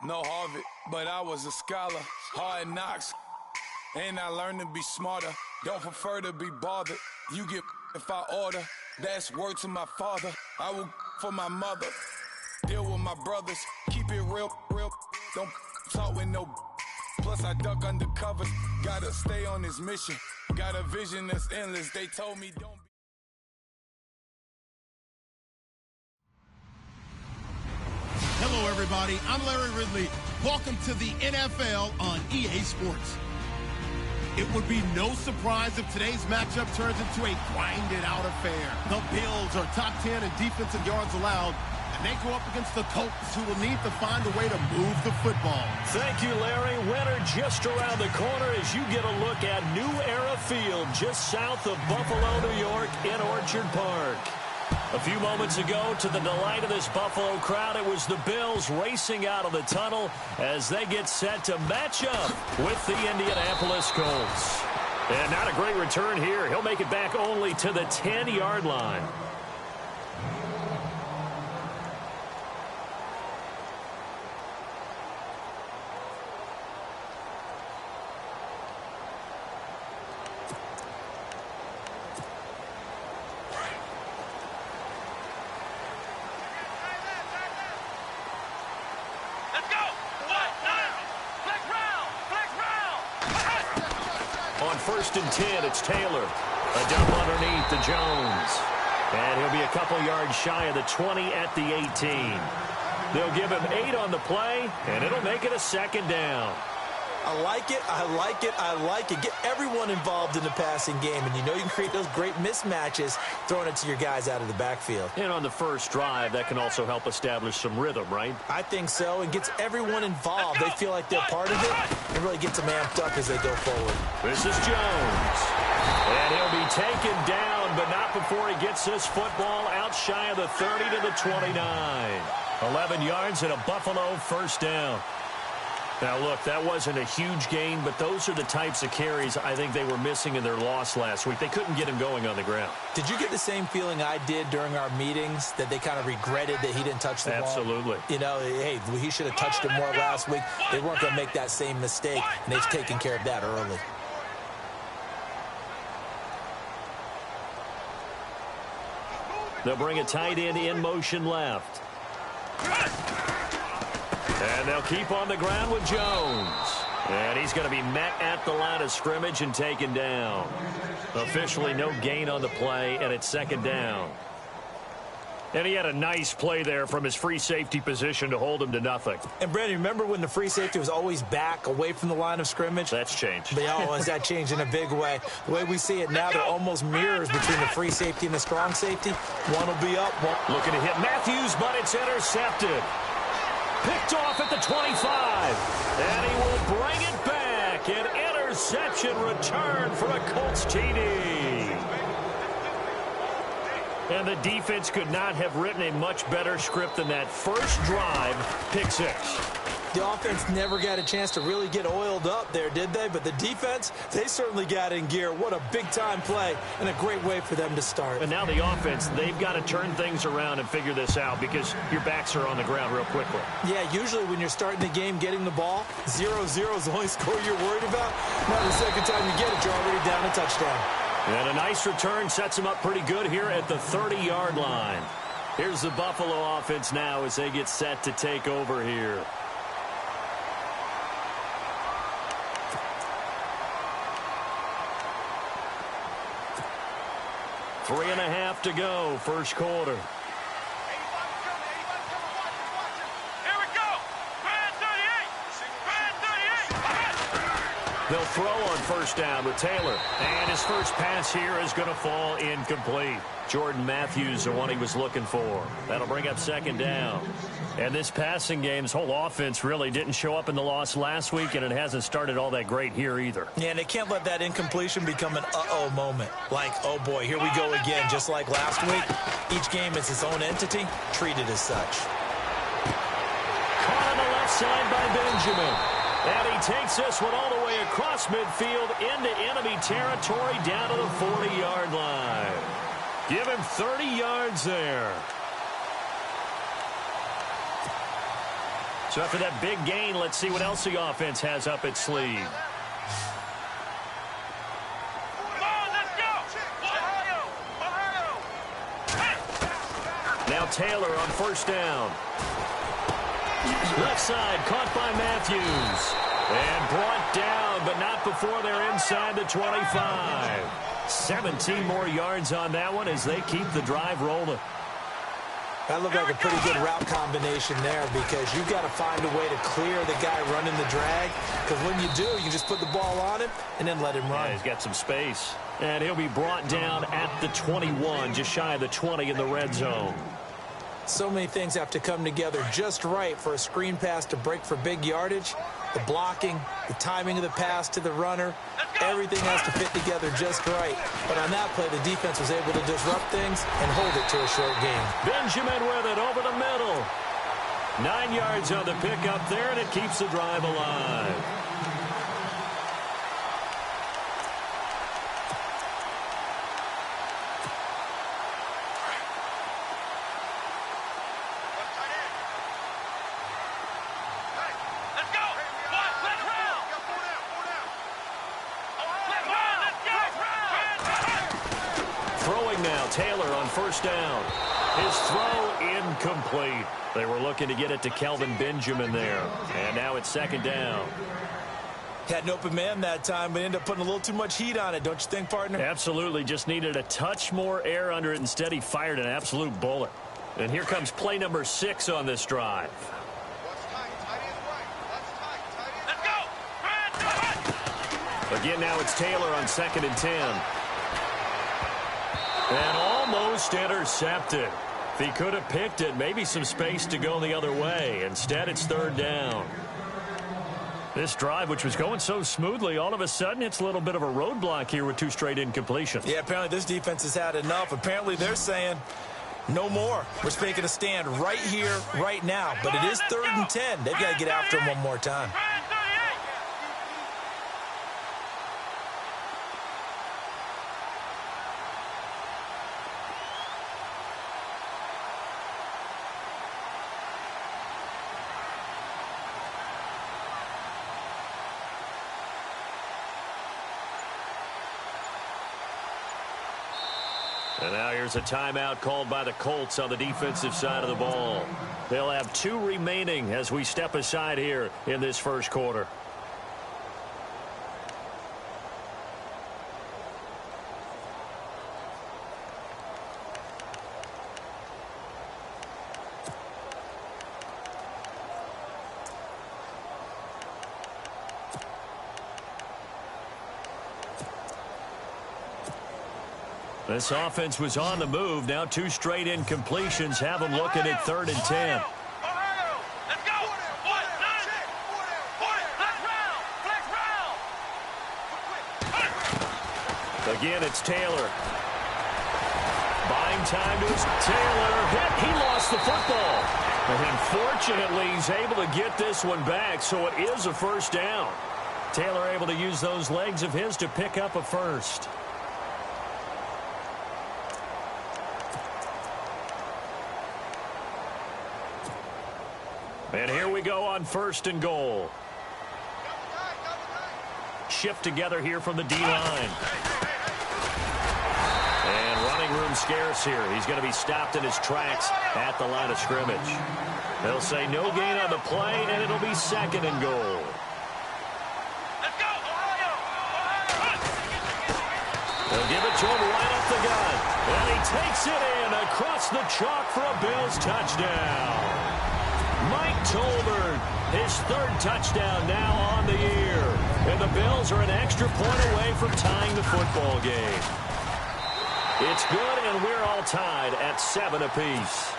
No Harvard, but I was a scholar. Hard knocks, and I learned to be smarter. Don't prefer to be bothered. You get if I order. That's word to my father. I will for my mother. Deal with my brothers. Keep it real. Don't talk with no. Plus I duck undercovers. Gotta stay on this mission. Got a vision that's endless. They told me don't. Hello, everybody. I'm Larry Ridley. Welcome to the NFL on EA Sports. It would be no surprise if today's matchup turns into a grinded-out affair. The Bills are top 10 in defensive yards allowed, and they go up against the Colts, who will need to find a way to move the football. Thank you, Larry. Winter just around the corner as you get a look at New Era Field, just south of Buffalo, New York, in Orchard Park. A few moments ago, to the delight of this Buffalo crowd, it was the Bills racing out of the tunnel as they get set to match up with the Indianapolis Colts. And not a great return here. He'll make it back only to the 10-yard line. First and 10, it's Taylor. A dump underneath to Jones. And he'll be a couple yards shy of the 20 at the 18. They'll give him 8 on the play, and it'll make it a second down. I like it, I like it, I like it. Get everyone involved in the passing game, and you know you can create those great mismatches throwing it to your guys out of the backfield. And on the first drive, that can also help establish some rhythm, right? I think so, and gets everyone involved. They feel like they're part of it, and really gets them amped up as they go forward. This is Jones. And he'll be taken down, but not before he gets this football out shy of the 30 to the 29. 11 yards and a Buffalo first down. Now, look, that wasn't a huge gain, but those are the types of carries I think they were missing in their loss last week. They couldn't get him going on the ground. Did you get the same feeling I did during our meetings, that they kind of regretted that he didn't touch the ball? Absolutely. You know, hey, he should have touched it more last week. They weren't going to make that same mistake, and they've taken care of that early. They'll bring a tight end in motion left. And they'll keep on the ground with Jones. And he's going to be met at the line of scrimmage and taken down. Officially no gain on the play, and it's second down. And he had a nice play there from his free safety position to hold him to nothing. And, Brandon, remember when the free safety was always back away from the line of scrimmage? That's changed. Has that changed in a big way? The way we see it now, they're almost mirrors between the free safety and the strong safety. One will be up. Looking to hit Matthews, but it's intercepted. Picked off at the 25. And he will bring it back. An interception return for a Colts TD. And the defense could not have written a much better script than that. First drive, pick 6. The offense never got a chance to really get oiled up there, did they? But the defense, they certainly got in gear. What a big-time play and a great way for them to start. And now the offense, they've got to turn things around and figure this out because your backs are on the ground real quickly. Yeah, usually when you're starting the game getting the ball, 0-0 is the only score you're worried about. Now the second time you get it, you're already down a touchdown. And a nice return sets them up pretty good here at the 30-yard line. Here's the Buffalo offense now as they get set to take over here. 3.5 to go, first quarter. They'll throw on first down with Taylor. And his first pass here is going to fall incomplete. Jordan Matthews, the one he was looking for. That'll bring up second down. And this passing game, this whole offense really didn't show up in the loss last week, and it hasn't started all that great here either. Yeah, and they can't let that incompletion become an uh-oh moment. Like, oh boy, here we go again, just like last week. Each game is its own entity, treated as such. Caught on the left side by Benjamin. And he takes this one all the way across midfield into enemy territory down to the 40-yard line. Give him 30 yards there. So after that big gain, let's see what else the offense has up its sleeve. Now Taylor on first down. Left side, caught by Matthews. And brought down, but not before they're inside the 25. 17 more yards on that one as they keep the drive rolling. That looked like a pretty good route combination there because you've got to find a way to clear the guy running the drag. Because when you do, you just put the ball on him and then let him run. Yeah, he's got some space. And he'll be brought down at the 21, just shy of the 20 in the red zone. So many things have to come together just right for a screen pass to break for big yardage. The blocking, the timing of the pass to the runner, everything has to fit together just right. But on that play, the defense was able to disrupt things and hold it to a short game. Benjamin with it over the middle. 9 yards on the pickup there, and it keeps the drive alive. Taylor on first down. His throw incomplete. They were looking to get it to Kelvin Benjamin there. And now it's second down. Had an open man that time, but ended up putting a little too much heat on it, don't you think, partner? Absolutely. Just needed a touch more air under it. Instead, he fired an absolute bullet. And here comes play number 6 on this drive. Again, now it's Taylor on 2nd and 10. And almost intercepted. If he could have picked it, maybe some space to go the other way. Instead, it's third down. This drive, which was going so smoothly, all of a sudden it's a little bit of a roadblock here with 2 straight incompletions. Yeah, apparently this defense has had enough. Apparently they're saying no more. We're taking a stand right here, right now. But it is 3rd and 10. They've got to get after him one more time. And now here's a timeout called by the Colts on the defensive side of the ball. They'll have 2 remaining as we step aside here in this first quarter. This offense was on the move. Now 2 straight incompletions have them looking at 3rd and 10. Again, it's Taylor. Buying time to his Taylor. Hit. He lost the football. And unfortunately, he's able to get this one back, so it is a first down. Taylor able to use those legs of his to pick up a first. And here we go on 1st and goal. Shift together here from the D-line. And running room scarce here. He's going to be stopped in his tracks at the line of scrimmage. They'll say no gain on the play, and it'll be 2nd and goal. They'll give it to him right up the gut. And he takes it in across the chalk for a Bills touchdown. Mike Tolbert, his 3rd touchdown now on the year. And the Bills are an extra point away from tying the football game. It's good, and we're all tied at 7 apiece.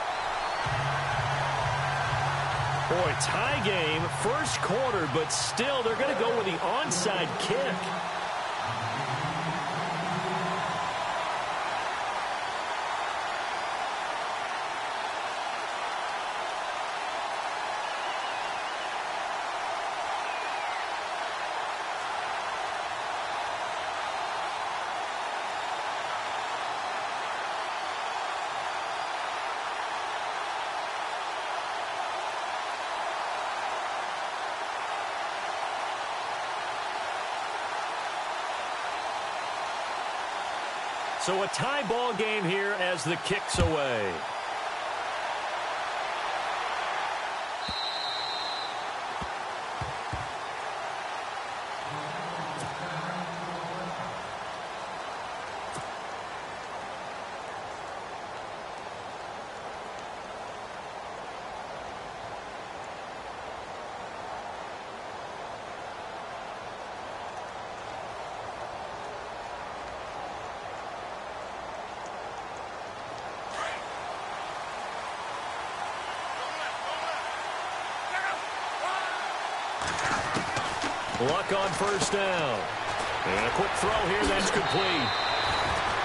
Boy, tie game, first quarter, but still they're going to go with the onside kick. So a tie ball game here as the kick's away. Luck on first down. And a quick throw here, that's complete.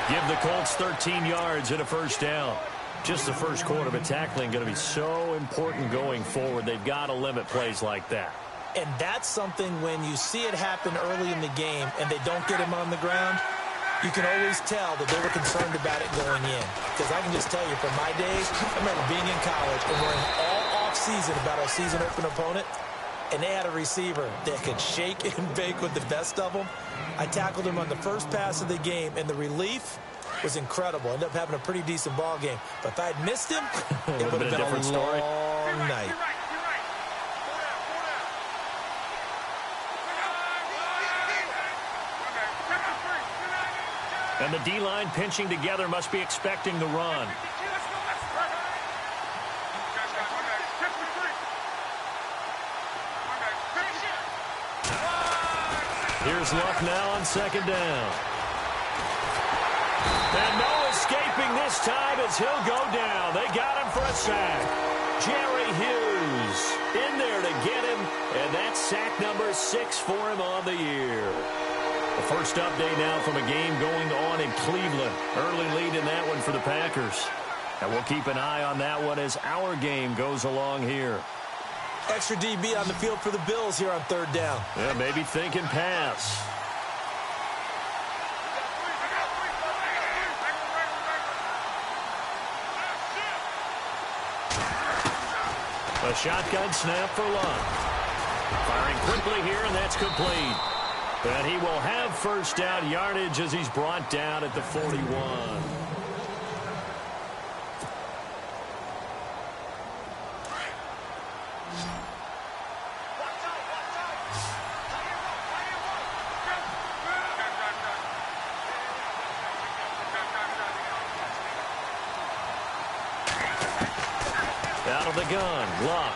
Give the Colts 13 yards and a first down. Just the first quarter, but tackling going to be so important going forward. They've got to limit plays like that. And that's something when you see it happen early in the game and they don't get him on the ground, you can always tell that they were concerned about it going in. Because I can just tell you from my days, I remember being in college and worrying all off-season about our season open opponent. And they had a receiver that could shake and bake with the best of them. I tackled him on the first pass of the game, and the relief was incredible. Ended up having a pretty decent ball game. But if I had missed him, it would have been a different story. Long night. And the D-line pinching together must be expecting the run. Here's Luck now on second down. And no escaping this time as he'll go down. They got him for a sack. Jerry Hughes in there to get him, and that's sack number 6 for him on the year. The first update now from a game going on in Cleveland. Early lead in that one for the Packers. And we'll keep an eye on that one as our game goes along here. Extra DB on the field for the Bills here on third down. Yeah, maybe thinking pass. A shotgun snap for Luck. Firing quickly here, and that's complete. And he will have first down yardage as he's brought down at the 41. Out of the gun, Luck.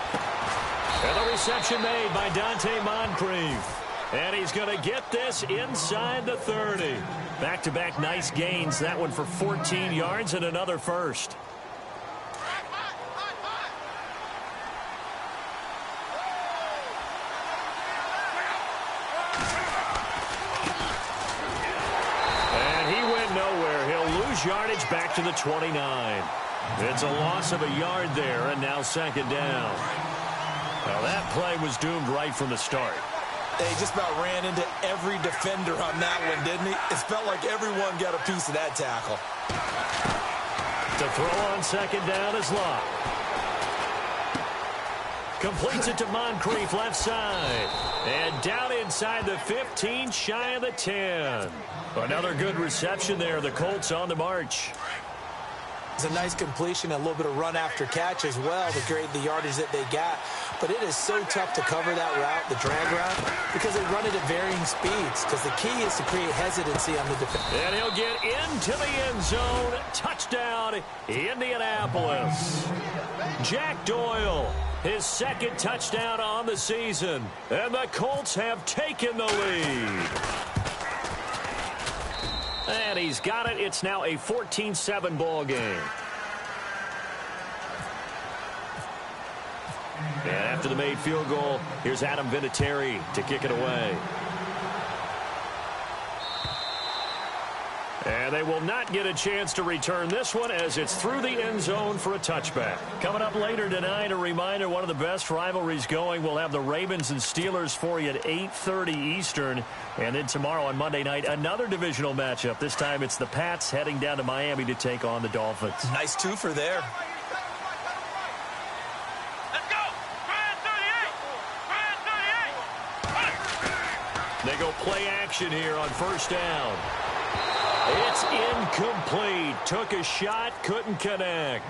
And the reception made by Dante Moncrief. And he's going to get this inside the 30. Back-to-back nice gains. That one for 14 yards and another first. And he went nowhere. He'll lose yardage back to the 29. It's a loss of a yard there, and now second down. Now that play was doomed right from the start. They just about ran into every defender on that one, didn't he? It felt like everyone got a piece of that tackle. To throw on second down is Luck. Completes it to Moncrief left side. And down inside the 15, shy of the 10. Another good reception there. The Colts on the march. It's a nice completion, a little bit of run after catch as well to create the yardage that they got. But it is so tough to cover that route, the drag route, because they run it at varying speeds. Because the key is to create hesitancy on the defense. And he'll get into the end zone. Touchdown, Indianapolis. Jack Doyle, his second touchdown on the season. And the Colts have taken the lead. And he's got it. It's now a 14-7 ball game. And after the made field goal, here's Adam Vinatieri to kick it away. And they will not get a chance to return this one as it's through the end zone for a touchback. Coming up later tonight, a reminder, one of the best rivalries going. We'll have the Ravens and Steelers for you at 8:30 Eastern. And then tomorrow on Monday night, another divisional matchup. This time it's the Pats heading down to Miami to take on the Dolphins. Nice twofer there. They go play action here on first down. It's incomplete. Took a shot, couldn't connect.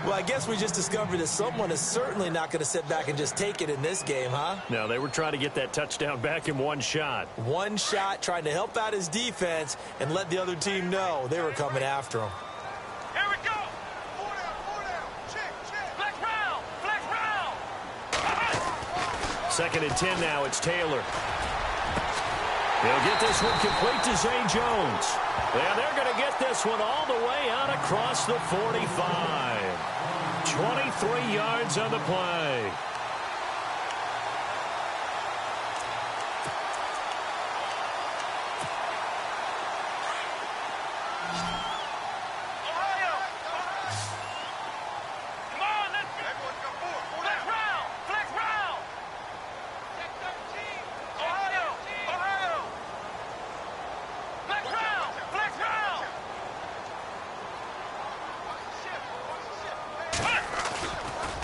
Well, I guess we just discovered that someone is certainly not going to sit back and just take it in this game, huh? No, they were trying to get that touchdown back in one shot. One shot, trying to help out his defense and let the other team know they were coming after him. Here we go. Four down. Check. Flex round. Second and 10 now. It's Taylor. He'll get this one complete to Zay Jones. And they're going to get this one all the way out across the 45. 23 yards on the play.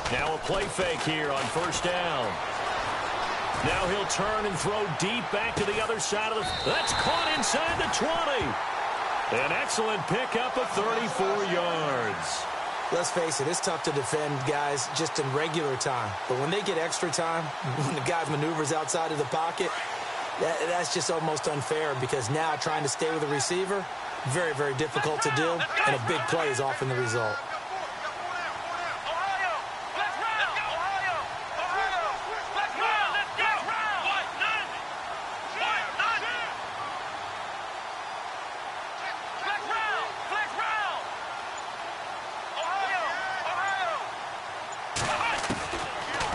Now a play fake here on first down. Now he'll turn and throw deep back to the other side of the... That's caught inside the 20. An excellent pickup of 34 yards. Let's face it, it's tough to defend guys just in regular time. But when they get extra time, when the guy maneuvers outside of the pocket, that's just almost unfair because now trying to stay with the receiver, very, very difficult to do, and a big play is often the result.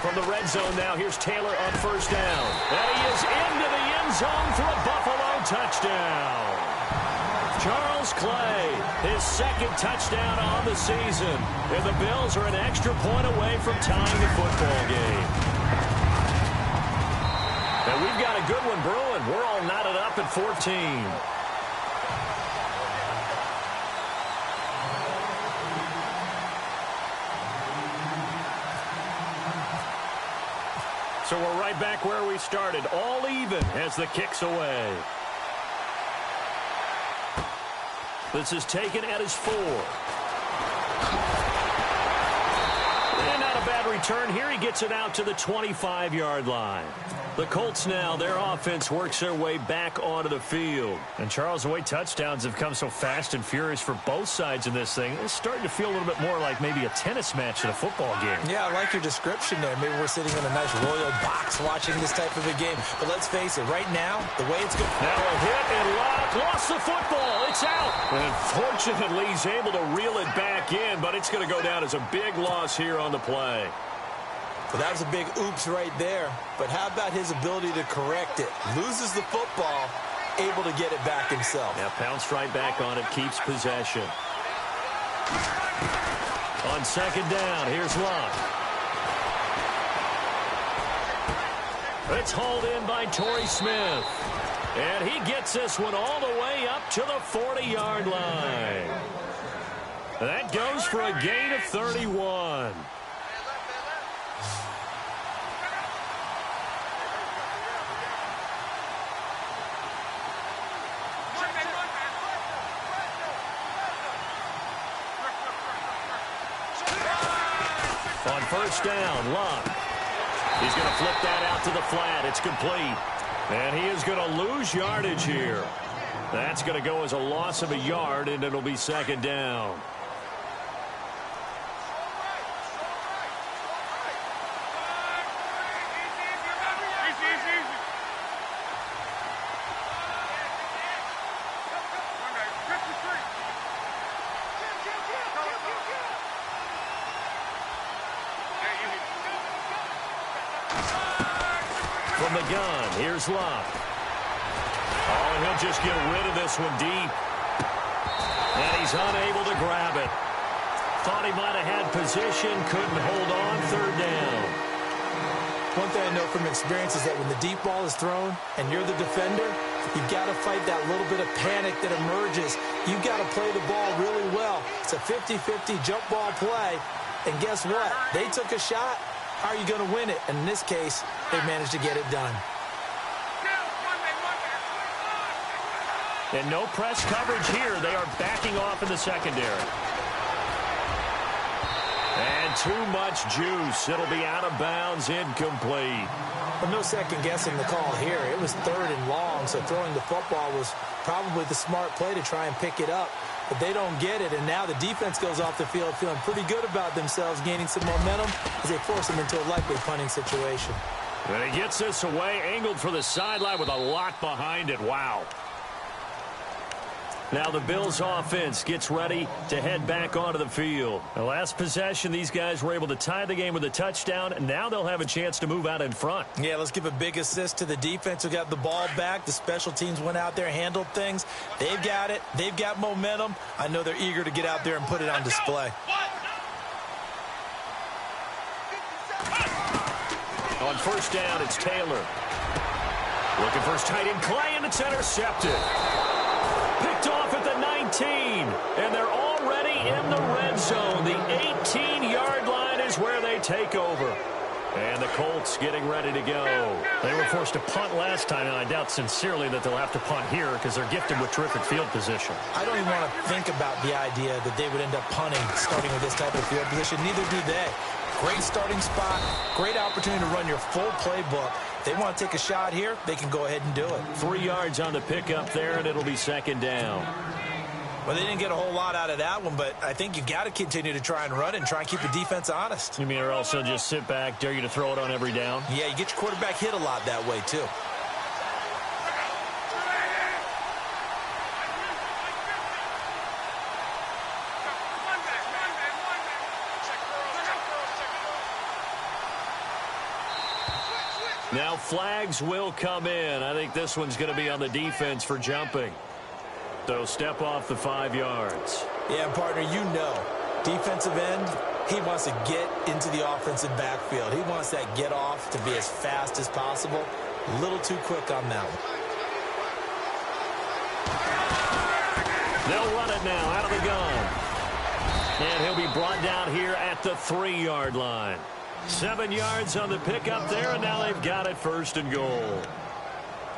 From the red zone now, here's Taylor on first down. And he is into the end zone for a Buffalo touchdown. Charles Clay, his second touchdown on the season. And the Bills are an extra point away from tying the football game. And we've got a good one brewing. We're all knotted up at 14. So we're right back where we started, all even as the kick's away. This is taken at his 4. And not a bad return here. He gets it out to the 25-yard line. The Colts now, their offense works their way back onto the field. And Charles, the way touchdowns have come so fast and furious for both sides in this thing, it's starting to feel a little bit more like maybe a tennis match in a football game. Yeah, I like your description there. Maybe we're sitting in a nice royal box watching this type of a game. But let's face it, right now, the way it's going... Now a hit and Locke lost the football. It's out. And fortunately, he's able to reel it back in, but it's going to go down as a big loss here on the play. Well, that was a big oops right there. But how about his ability to correct it? Loses the football, able to get it back himself. Yeah, pounced right back on it, keeps possession. On second down, here's Locke. It's hauled in by Torrey Smith. And he gets this one all the way up to the 40-yard line. That goes for a gain of 31. On first down, Locke. He's going to flip that out to the flat. It's complete. And he is going to lose yardage here. That's going to go as a loss of a yard, and it'll be second down. From the gun, here's Locke. Oh, and he'll just get rid of this one deep. And he's unable to grab it. Thought he might have had position, couldn't hold on, third down. One thing I know from experience is that when the deep ball is thrown and you're the defender, you've got to fight that little bit of panic that emerges. You've got to play the ball really well. It's a 50-50 jump ball play. And guess what? They took a shot. How are you going to win it? And in this case, they managed to get it done. And no press coverage here. They are backing off in the secondary. And too much juice. It'll be out of bounds, incomplete. Well, no second guessing the call here. It was 3rd and long, so throwing the football was probably the smart play to try and pick it up. But they don't get it, and now the defense goes off the field feeling pretty good about themselves, gaining some momentum as they force them into a likely punting situation. And he gets this away, angled for the sideline with a lot behind it. Wow. Now the Bills offense gets ready to head back onto the field. The last possession, these guys were able to tie the game with a touchdown, and now they'll have a chance to move out in front. Yeah, let's give a big assist to the defense who got the ball back. The special teams went out there, handled things. They've got it. They've got momentum. I know they're eager to get out there and put it on display. On first down, it's Taylor. Looking for his tight end, Clay, and it's intercepted. Picked off at the 19, and they're already in the red zone. The 18-yard line is where they take over. And the Colts getting ready to go. They were forced to punt last time, and I doubt sincerely that they'll have to punt here because they're gifted with terrific field position. I don't even want to think about the idea that they would end up punting starting with this type of field position. Neither do they. Great starting spot, great opportunity to run your full playbook. They want to take a shot here, they can go ahead and do it. 3 yards on the pickup there, and it'll be second down. Well, they didn't get a whole lot out of that one, but I think you've got to continue to try and run and try and keep the defense honest. You mean or also just sit back, dare you to throw it on every down? Yeah, you get your quarterback hit a lot that way, too. Now flags will come in. I think this one's going to be on the defense for jumping. So step off the 5 yards. Yeah, partner, you know, defensive end, he wants to get into the offensive backfield. He wants that get off to be as fast as possible. A little too quick on that one. They'll run it now out of the gun. And he'll be brought down here at the 3-yard line. 7 yards on the pickup there, and now they've got it 1st and goal.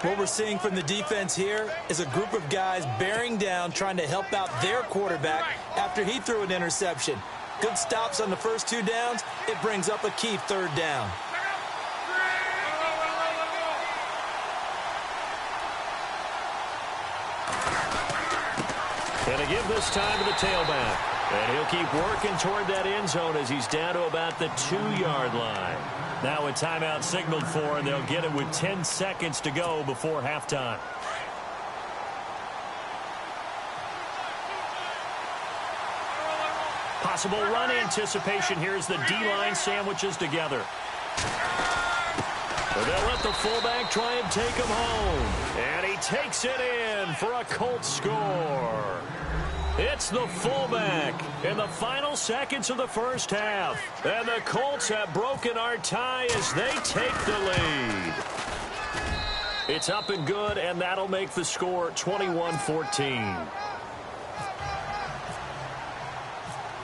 What we're seeing from the defense here is a group of guys bearing down, trying to help out their quarterback after he threw an interception. Good stops on the first 2 downs. It brings up a key 3rd down. And a give this time to the tailback. And he'll keep working toward that end zone as he's down to about the 2-yard line. Now a timeout signaled for, and they'll get it with 10 seconds to go before halftime. Possible run anticipation here as the D-line sandwiches together. But they'll let the fullback try and take him home. And he takes it in for a Colts score. It's the fullback in the final seconds of the first half. And the Colts have broken our tie as they take the lead. It's up and good, and that'll make the score 21-14.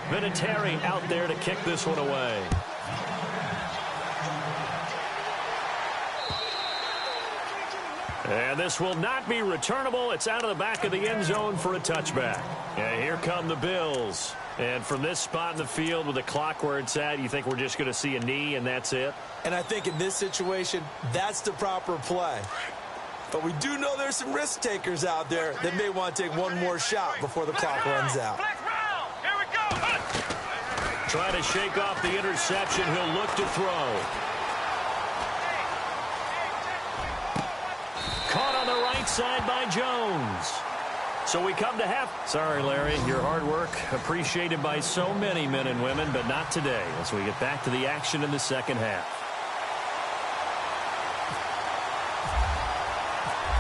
Vinatieri out there to kick this one away. And this will not be returnable. It's out of the back of the end zone for a touchback. And here come the Bills. And from this spot in the field with the clock where it's at, you think we're just going to see a knee and that's it? And I think in this situation, that's the proper play. But we do know there's some risk takers out there that may want to take one more shot before the clock runs out. Here we go. Trying to shake off the interception. He'll look to throw. Caught on the right side by Jones. So we come to half. Sorry, Larry, your hard work appreciated by so many men and women, but not today as we get back to the action in the second half.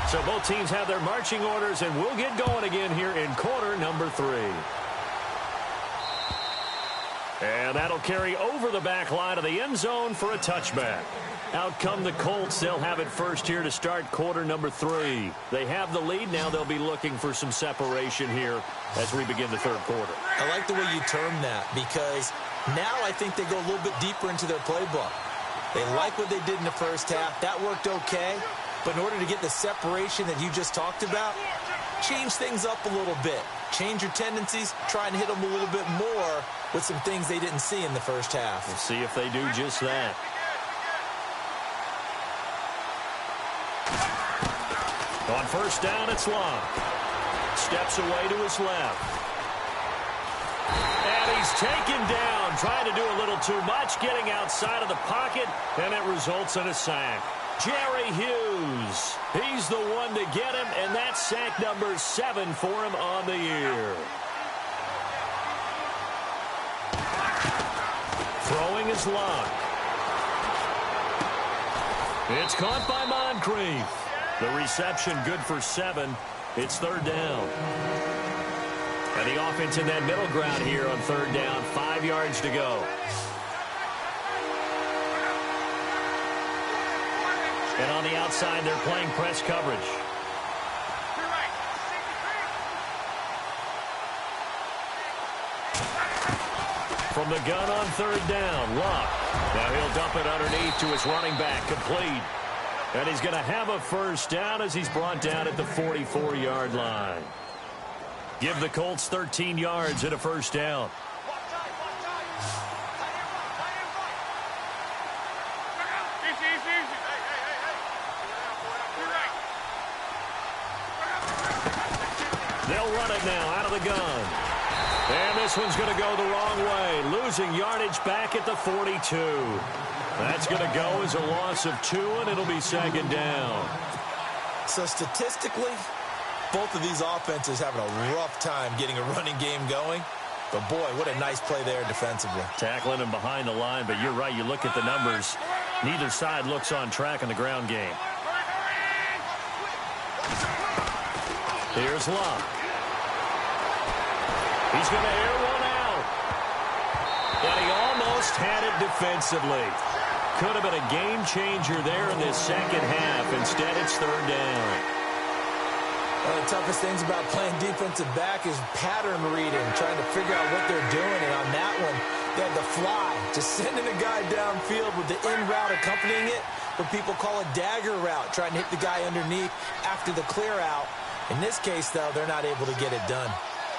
So both teams have their marching orders, and we'll get going again here in quarter number 3. And that'll carry over the back line of the end zone for a touchback. Out come the Colts. They'll have it first here to start quarter number 3. They have the lead. Now they'll be looking for some separation here as we begin the third quarter. I like the way you term that because now I think they go a little bit deeper into their playbook. They like what they did in the first half. That worked okay. But in order to get the separation that you just talked about, change things up a little bit. Change your tendencies, try and hit them a little bit more with some things they didn't see in the first half. We'll see if they do just that. On first down, it's Long. Steps away to his left. And he's taken down, trying to do a little too much, getting outside of the pocket, and it results in a sack. Jerry Hughes, he's the one to get him, and that's sack number 7 for him on the year. Throwing is Long. It's caught by Moncrief. The reception good for 7. It's third down. And the offense in that middle ground here on third down. 5 yards to go. And on the outside, they're playing press coverage. From the gun on third down, Luck. Now he'll dump it underneath to his running back, complete. And he's going to have a first down as he's brought down at the 44-yard line. Give the Colts 13 yards and a first down. They'll run it now out of the gun. And this one's going to go the wrong way. Losing yardage back at the 42. That's going to go as a loss of 2, and it'll be second down. So statistically, both of these offenses having a rough time getting a running game going. But, boy, what a nice play there defensively. Tackling him behind the line, but you're right. You look at the numbers. Neither side looks on track in the ground game. Here's Locke. He's going to air one out. And he almost had it defensively. Could have been a game changer there in this second half. Instead, it's third down. One of the toughest things about playing defensive back is pattern reading, trying to figure out what they're doing. And on that one, they had the fly, just sending a guy downfield with the in route accompanying it, what people call a dagger route, trying to hit the guy underneath after the clear out. In this case, though, they're not able to get it done.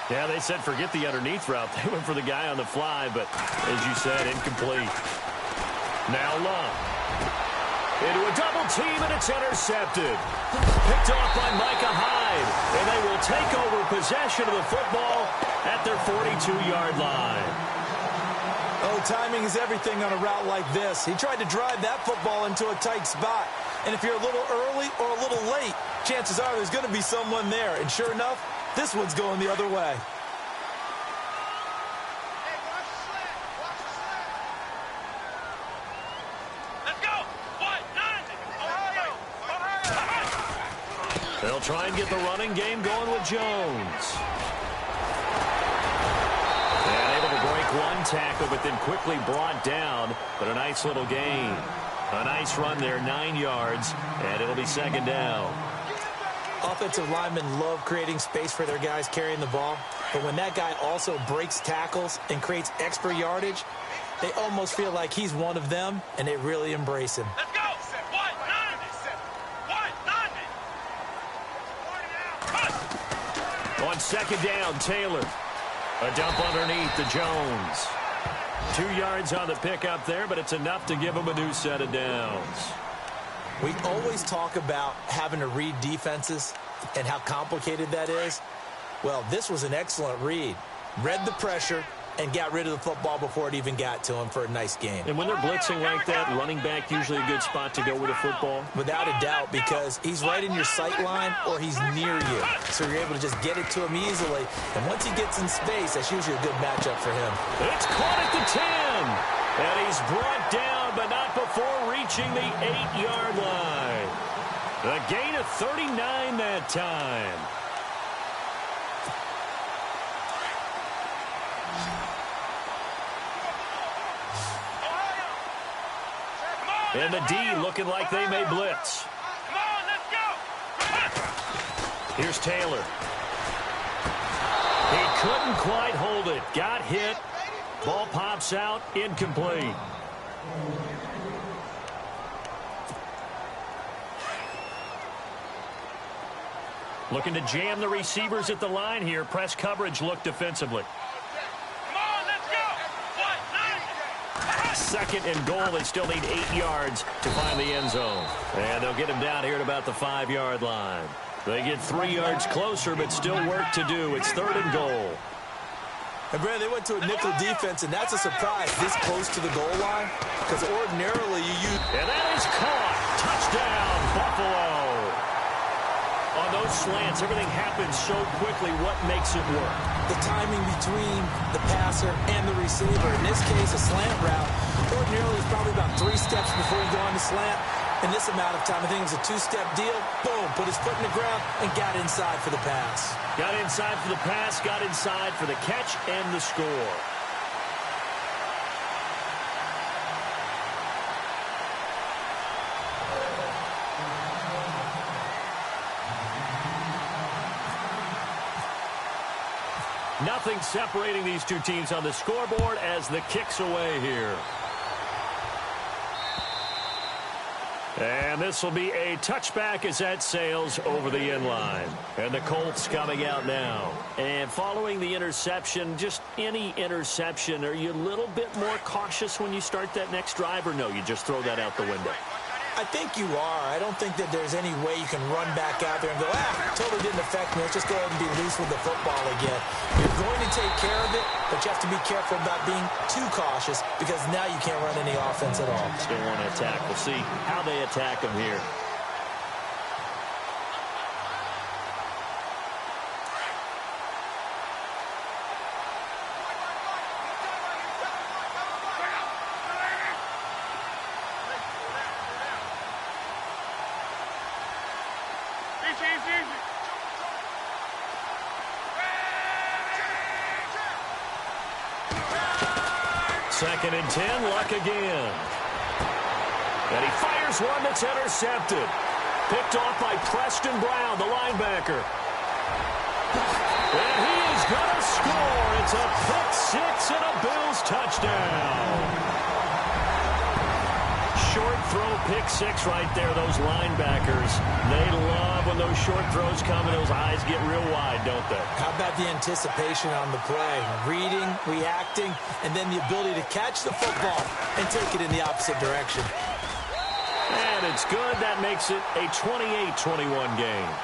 Yeah, they said forget the underneath route. They went for the guy on the fly, but as you said, incomplete. Now Long. Into a double team, and it's intercepted. Picked off by Micah Hyde, and they will take over possession of the football at their 42-yard line. Oh, timing is everything on a route like this. He tried to drive that football into a tight spot. And if you're a little early or a little late, chances are there's going to be someone there. And sure enough, this one's going the other way. They'll try and get the running game going with Jones. And able to break one tackle, but then quickly brought down. But a nice little gain. A nice run there, 9 yards, and it'll be second down. Offensive linemen love creating space for their guys carrying the ball. But when that guy also breaks tackles and creates extra yardage, they almost feel like he's one of them, and they really embrace him. Let's go! On second down, Taylor. A dump underneath to Jones. 2 yards on the pickup there, but it's enough to give him a new set of downs. We always talk about having to read defenses and how complicated that is. Well, this was an excellent read. Read the pressure and got rid of the football before it even got to him for a nice game. And when they're blitzing like that, running back usually a good spot to go with a football? Without a doubt, because he's right in your sight line or he's near you. So you're able to just get it to him easily. And once he gets in space, that's usually a good matchup for him. It's caught at the 10. And he's brought down, but not before reaching the 8-yard line. A gain of 39 that time. And the D looking like they may blitz. Come on, let's go! Here's Taylor. He couldn't quite hold it. Got hit. Ball pops out. Incomplete. Looking to jam the receivers at the line here. Press coverage look defensively. Come on, let's go. What? Second and goal. They still need 8 yards to find the end zone. And they'll get him down here at about the 5-yard line. They get 3 yards closer, but still work to do. It's 3rd and goal. And, Brandon, they went to a nickel defense, and that's a surprise this close to the goal line because ordinarily you use... And that is caught. Touchdown, Buffalo. On those slants, everything happens so quickly. What makes it work? The timing between the passer and the receiver. In this case, a slant route. Ordinarily, it's probably about 3 steps before you go on the slant. In this amount of time, I think it was a 2-step deal. Boom, put his foot in the ground and got inside for the pass. Got inside for the pass, got inside for the catch and the score. Nothing separating these two teams on the scoreboard as the kick's away here. And this will be a touchback as that sails over the end line. And the Colts coming out now. And following the interception, just any interception, are you a little bit more cautious when you start that next drive, or no, you just throw that out the window? I think you are. I don't think that there's any way you can run back out there and go, totally didn't affect me. Let's just go ahead and be loose with the football again. You're going to take care of it, but you have to be careful about being too cautious because now you can't run any offense at all. Still want to attack. We'll see how they attack them here. Second and 10, Luck again. And he fires one that's intercepted. Picked off by Preston Brown, the linebacker. And he is going to score. It's a pick 6 and a Bills touchdown. Short throw, pick 6 right there. Those linebackers, they love when those short throws come and those eyes get real wide, don't they? How about the anticipation on the play? Reading, reacting, and then the ability to catch the football and take it in the opposite direction. And it's good. That makes it a 28-21 game.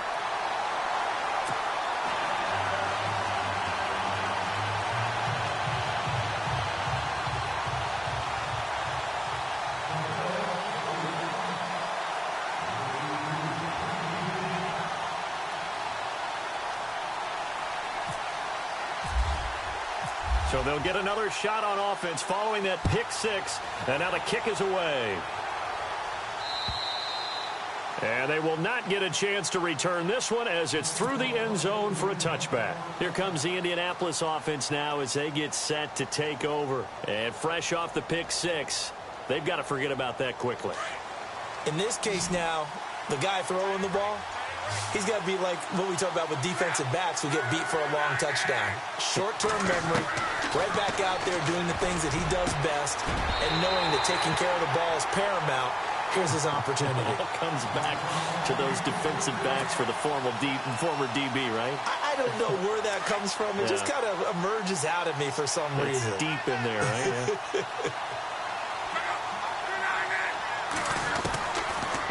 So they'll get another shot on offense following that pick 6. And now the kick is away. And they will not get a chance to return this one as it's through the end zone for a touchback. Here comes the Indianapolis offense now as they get set to take over. And fresh off the pick 6, they've got to forget about that quickly. In this case now, the guy throwing the ball, he's got to be like what we talk about with defensive backs who get beat for a long touchdown. Short-term memory, right back out there doing the things that he does best, and knowing that taking care of the ball is paramount. Here's his opportunity. It all comes back to those defensive backs for the former DB, right? I don't know where that comes from. It just kind of emerges out of me for some reason. It's deep in there, right? Yeah.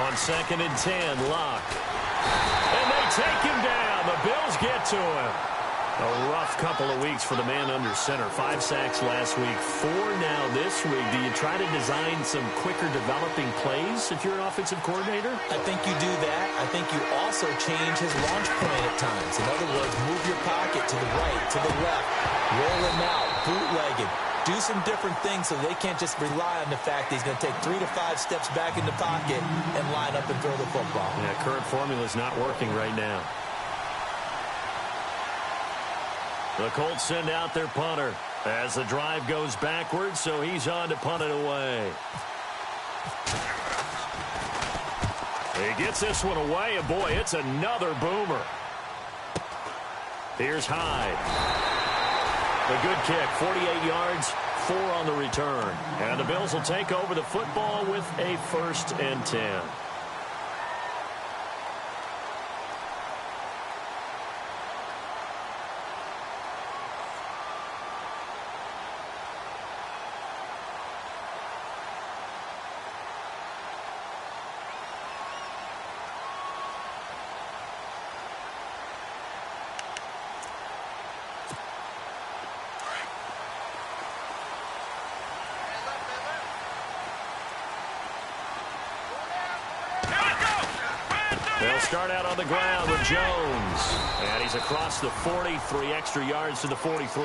On 2nd and 10, Locke. And they take him down. The Bills get to him. A rough couple of weeks for the man under center. 5 sacks last week, 4 now this week. Do you try to design some quicker developing plays if you're an offensive coordinator? I think you do that. I think you also change his launch point at times. In other words, move your pocket to the right, to the left, roll him out, bootleg him. Do some different things so they can't just rely on the fact that he's going to take 3 to 5 steps back in the pocket and line up and throw the football. Yeah, current formula is not working right now. The Colts send out their punter as the drive goes backwards, so he's on to punt it away. He gets this one away, and boy, it's another boomer. Here's Hyde. The good kick, 48 yards, 4 on the return. And the Bills will take over the football with a 1st and 10. start out on the ground with Jones. And he's across the 40, 3 extra yards to the 43.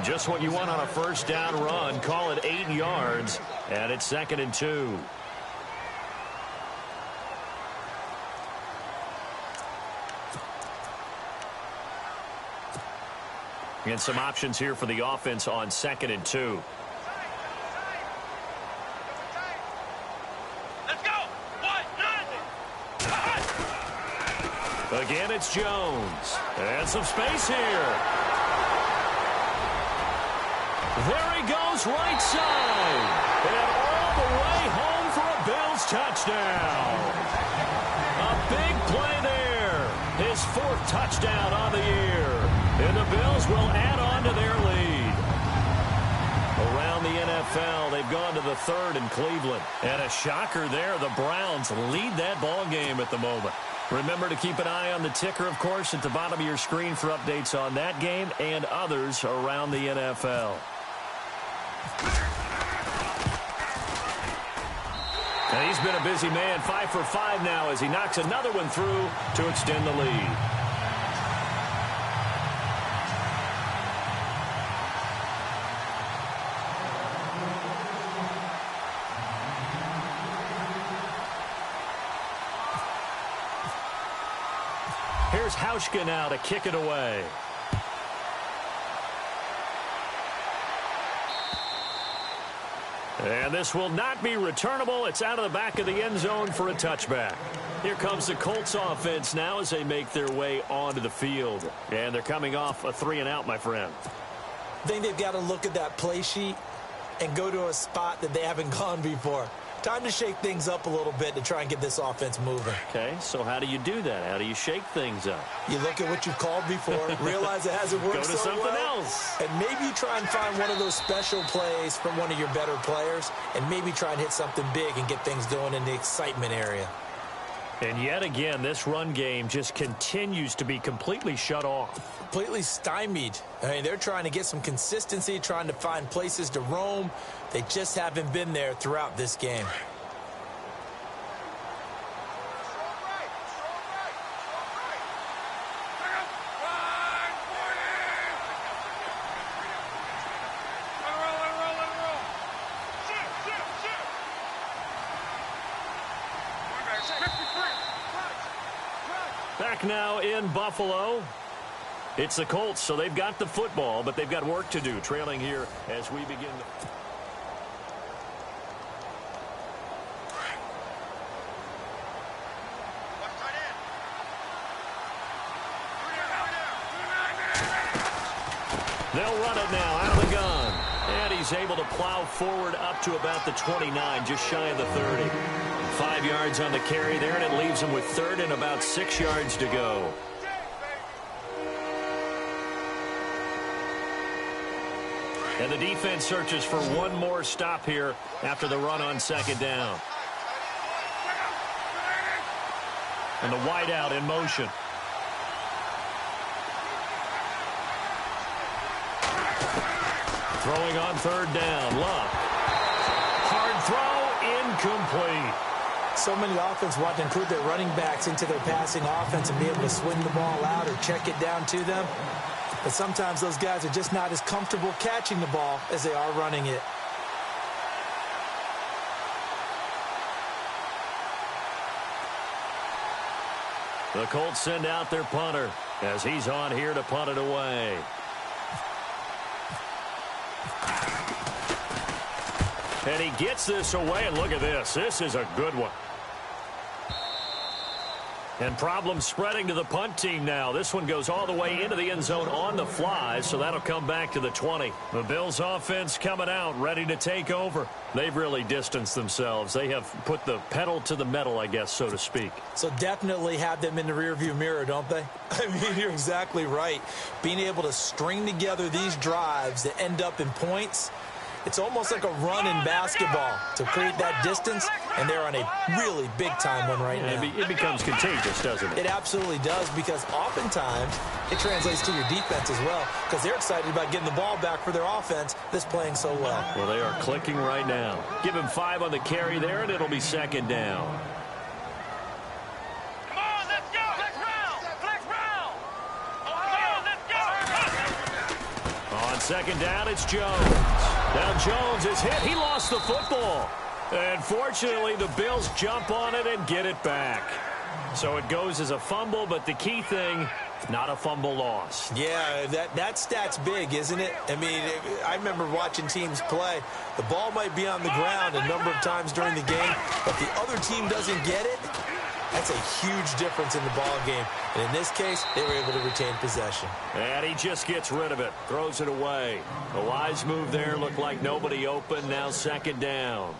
Just what you want on a first down run. Call it 8 yards, and it's 2nd and 2. And some options here for the offense on 2nd and 2. Let's go. Again, it's Jones. And some space here. There he goes, right side. And all the way home for a Bills touchdown. A big play there. His 4th touchdown on the year. And the Bills will add on to their lead. Around the NFL, they've gone to the 3rd in Cleveland. And a shocker there. The Browns lead that ball game at the moment. Remember to keep an eye on the ticker, of course, at the bottom of your screen for updates on that game and others around the NFL. And he's been a busy man, 5 for 5 now as he knocks another one through to extend the lead. Here's Hauschka now to kick it away. And this will not be returnable. It's out of the back of the end zone for a touchback. Here comes the Colts offense now as they make their way onto the field. And they're coming off a 3-and-out, my friend. I think they've got to look at that play sheet and go to a spot that they haven't gone before. Time to shake things up a little bit to try and get this offense moving. Okay, so how do you do that? How do you shake things up? You look at what you've called before, realize it hasn't worked so so something well, else. and maybe you try and find one of those special plays from one of your better players, and maybe try and hit something big and get things going in the excitement area. And yet again, this run game just continues to be completely shut off. Completely stymied. I mean, they're trying to get some consistency, trying to find places to roam. They just haven't been there throughout this game. Back now in Buffalo. It's the Colts, so they've got the football, but they've got work to do. Trailing here as we begin. They'll run it now out of the gun. And he's able to plow forward up to about the 29, just shy of the 30. 5 yards on the carry there, and it leaves him with 3rd and about 6 yards to go. And the defense searches for one more stop here after the run on 2nd down. And the wideout in motion. Throwing on 3rd down. Luck. Hard throw, incomplete. So many offenses want to include their running backs into their passing offense and be able to swing the ball out or check it down to them. But sometimes those guys are just not as comfortable catching the ball as they are running it. The Colts send out their punter as he's on here to punt it away. And he gets this away, and look at this. This is a good one. And problems spreading to the punt team now. This one goes all the way into the end zone on the fly, so that'll come back to the 20. The Bills offense coming out, ready to take over. They've really distanced themselves. They have put the pedal to the metal, I guess, so to speak. So definitely have them in the rearview mirror, don't they? I mean, you're exactly right. Being able to string together these drives that end up in points, it's almost like a run in basketball to create that distance, and they're on a really big-time one right now. It becomes contagious, doesn't it? It absolutely does, because oftentimes it translates to your defense as well, because they're excited about getting the ball back for their offense that's playing so well. Well, they are clicking right now. Give him 5 on the carry there, and it'll be 2nd down. Come on, second down, it's Jones. Now Jones is hit. He lost the football. And fortunately, the Bills jump on it and get it back. So it goes as a fumble, but the key thing, not a fumble loss. Yeah, that stat's big, isn't it? I mean, I remember watching teams play. The ball might be on the ground a number of times during the game, but the other team doesn't get it. That's a huge difference in the ball game. And in this case, they were able to retain possession. And he just gets rid of it, throws it away. A wise move there, looked like nobody open, now second down.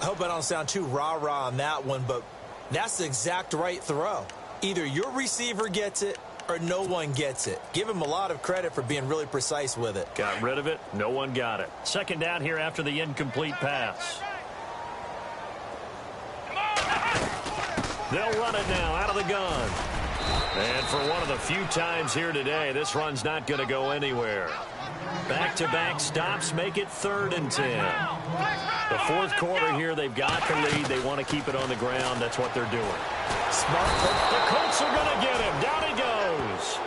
I hope I don't sound too rah-rah on that one, but that's the exact right throw. Either your receiver gets it or no one gets it. Give him a lot of credit for being really precise with it. Got rid of it. No one got it. Second down here after the incomplete pass. They'll run it now out of the gun. And for one of the few times here today, this run's not going to go anywhere. Back-to-back stops make it 3rd and 10. The fourth quarter here, they've got the lead. They want to keep it on the ground. That's what they're doing. Smart. The Colts are going to get him. Down he goes.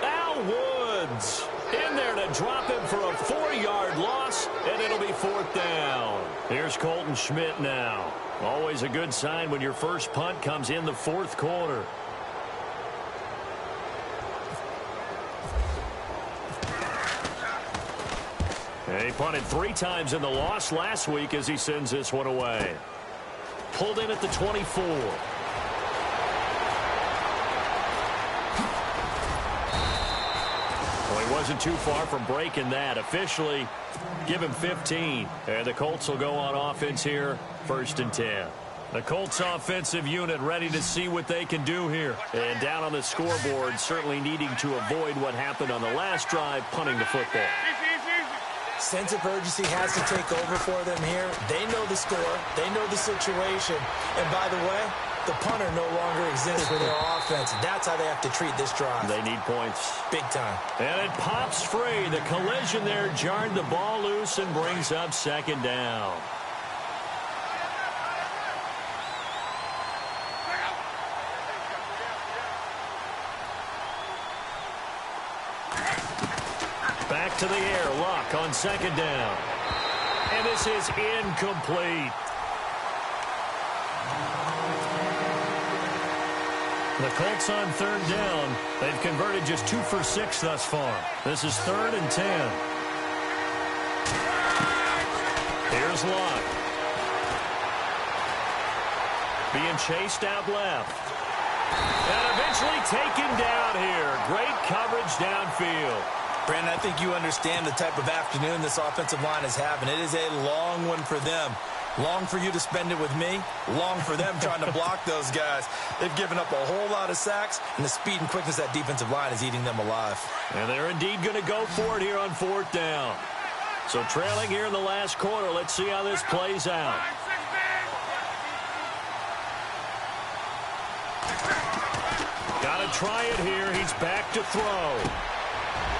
Al Woods in there to drop him for a 4-yard loss, and it'll be 4th down. Here's Colton Schmidt now. Always a good sign when your first punt comes in the fourth quarter. And he punted 3 times in the loss last week as he sends this one away. Pulled in at the 24. Well, he wasn't too far from breaking that. Officially, give him 15. And the Colts will go on offense here, 1st and 10. The Colts offensive unit ready to see what they can do here. And down on the scoreboard, certainly needing to avoid what happened on the last drive, punting the football. Sense of urgency has to take over for them here. They know the score. They know the situation. And by the way, the punter no longer exists for their offense. That's how they have to treat this drive. They need points. Big time. And it pops free. The collision there jarred the ball loose and brings up second down. Back to the air. Luck on second down. And this is incomplete. The Colts on 3rd down. They've converted just 2 for 6 thus far. This is 3rd and 10. Here's Luck. Being chased out left. And eventually taken down here. Great coverage downfield. Brandon, I think you understand the type of afternoon this offensive line is having. It is a long one for them. Long for you to spend it with me. Long for them trying to block those guys. They've given up a whole lot of sacks, and the speed and quickness of that defensive line is eating them alive. And they're indeed going to go for it here on 4th down. So trailing here in the last quarter. Let's see how this plays out. Got to try it here. He's back to throw.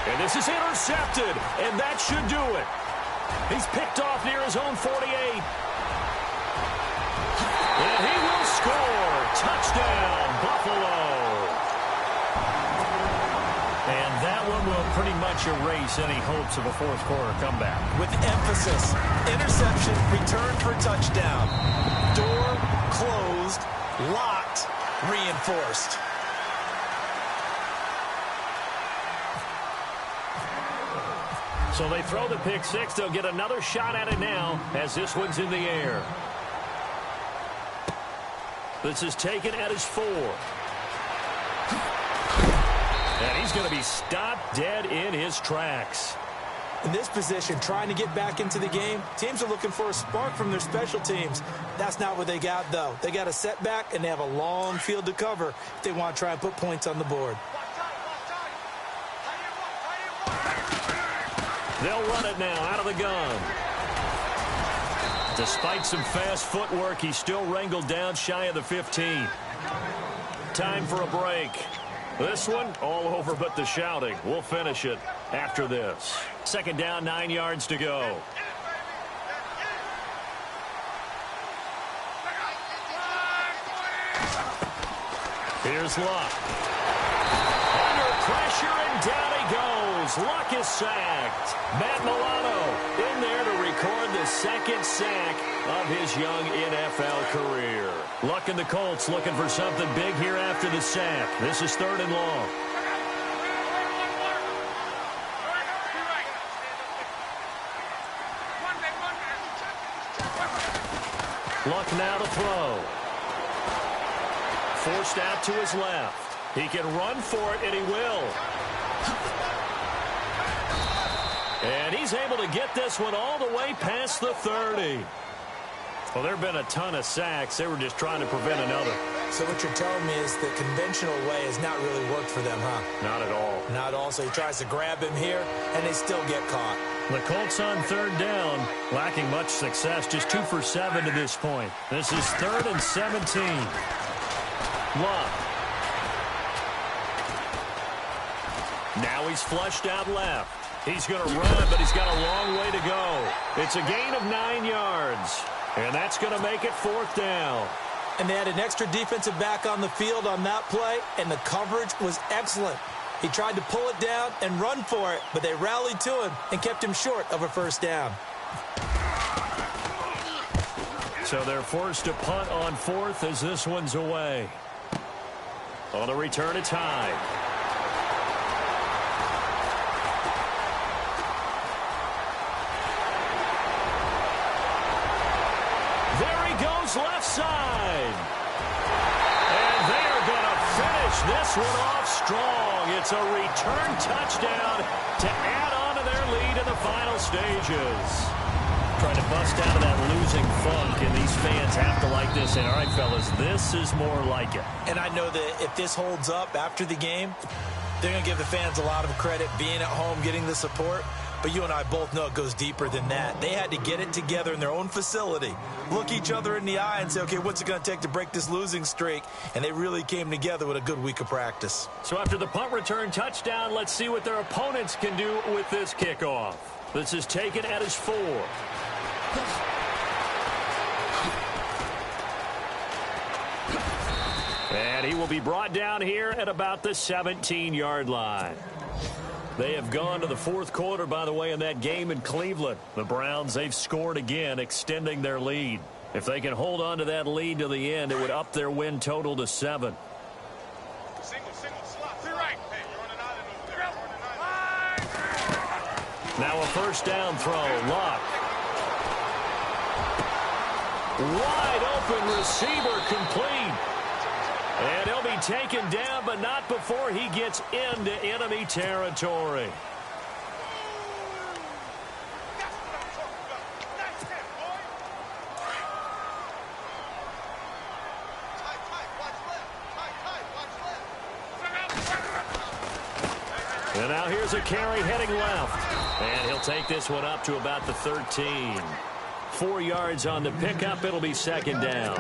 And this is intercepted, and that should do it. He's picked off near his own 48. And he will score. Touchdown, Buffalo. And that one will pretty much erase any hopes of a fourth quarter comeback. With emphasis, interception, return for touchdown. Door closed, locked, reinforced. So they throw the pick six. They'll get another shot at it now as this one's in the air. This is taken at his 4. And he's going to be stopped dead in his tracks. In this position, trying to get back into the game, teams are looking for a spark from their special teams. That's not what they got, though. They got a setback, and they have a long field to cover if they want to try and put points on the board. They'll run it now out of the gun. Despite some fast footwork, he's still wrangled down shy of the 15. Time for a break. This one, all over but the shouting. We'll finish it after this. Second down, 9 yards to go. Here's Luck. Under pressure, and down he goes. goes. Luck is sacked. Matt Milano in there to record the second sack of his young NFL career. Luck and the Colts looking for something big here after the sack. This is 3rd and long. Luck now to throw. Forced out to his left. He can run for it, and he will. And he's able to get this one all the way past the 30. Well, there have been a ton of sacks. They were just trying to prevent another. So what you're telling me is the conventional way has not really worked for them, huh? Not at all. Not at all. So he tries to grab him here, and they still get caught. The Colts on 3rd down, lacking much success, just 2 for 7 to this point. This is 3rd and 17. Luck. Now he's flushed out left. He's going to run, but he's got a long way to go. It's a gain of 9 yards, and that's going to make it 4th down. And they had an extra defensive back on the field on that play, and the coverage was excellent. He tried to pull it down and run for it, but they rallied to him and kept him short of a 1st down. So they're forced to punt on 4th as this one's away. On the return, it's high. There he goes, left side. And they are going to finish this one off strong. It's a return touchdown to add on to their lead in the final stages. Trying to bust out of that losing funk, and these fans have to like this. And all right, fellas, this is more like it. And I know that if this holds up after the game, they're going to give the fans a lot of credit being at home, getting the support. But you and I both know it goes deeper than that. They had to get it together in their own facility, look each other in the eye and say, okay, what's it going to take to break this losing streak? And they really came together with a good week of practice. So after the punt return touchdown, let's see what their opponents can do with this kickoff. This is taken at his 4. And he will be brought down here at about the 17-yard line. They have gone to the 4th quarter, by the way, in that game in Cleveland. The Browns, they've scored again, extending their lead. If they can hold on to that lead to the end, it would up their win total to 7. Single, slot. To right. Hey, you're on an island over there. Now a 1st down throw. Luck. Wide open receiver complete. And he'll be taken down, but not before he gets into enemy territory. That's what I'm talking about. Nice hit, boy. Tight. Watch left. And now here's a carry heading left. And he'll take this one up to about the 13. 4 yards on the pickup. It'll be 2nd down.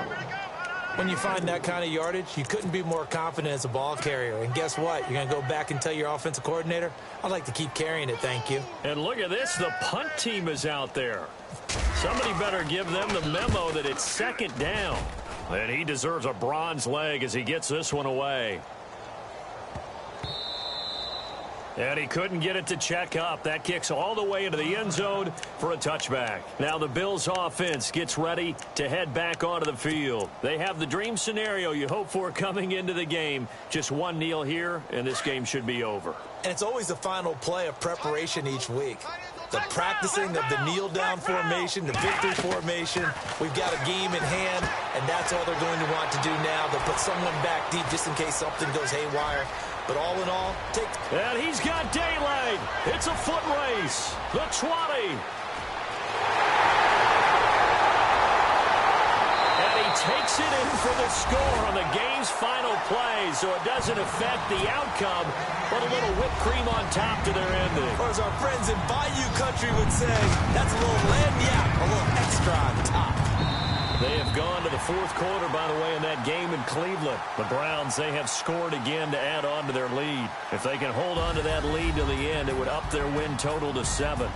When you find that kind of yardage, you couldn't be more confident as a ball carrier. And guess what? You're going to go back and tell your offensive coordinator, I'd like to keep carrying it, thank you. And look at this. The punt team is out there. Somebody better give them the memo that it's 2nd down. And he deserves a bronze leg as he gets this one away. And he couldn't get it to check up. That kicks all the way into the end zone for a touchback. Now the Bills offense gets ready to head back onto the field. They have the dream scenario you hope for coming into the game. Just one kneel here, and this game should be over. And it's always the final play of preparation each week. The practicing of the kneel-down formation, the victory formation. We've got a game in hand, and that's all they're going to want to do now. They'll put someone back deep just in case something goes haywire. But all in all, And he's got daylight. It's a foot race. The 20. And he takes it in for the score on the game's final play, so it doesn't affect the outcome, but a little whipped cream on top to their ending. Or as our friends in Bayou Country would say, that's a little lagniappe, a little extra on top. They have gone to the 4th quarter, by the way, in that game in Cleveland. The Browns, they have scored again to add on to their lead. If they can hold on to that lead to the end, it would up their win total to 7.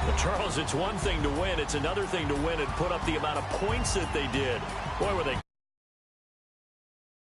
But, Charles, it's one thing to win. It's another thing to win and put up the amount of points that they did. Boy, were they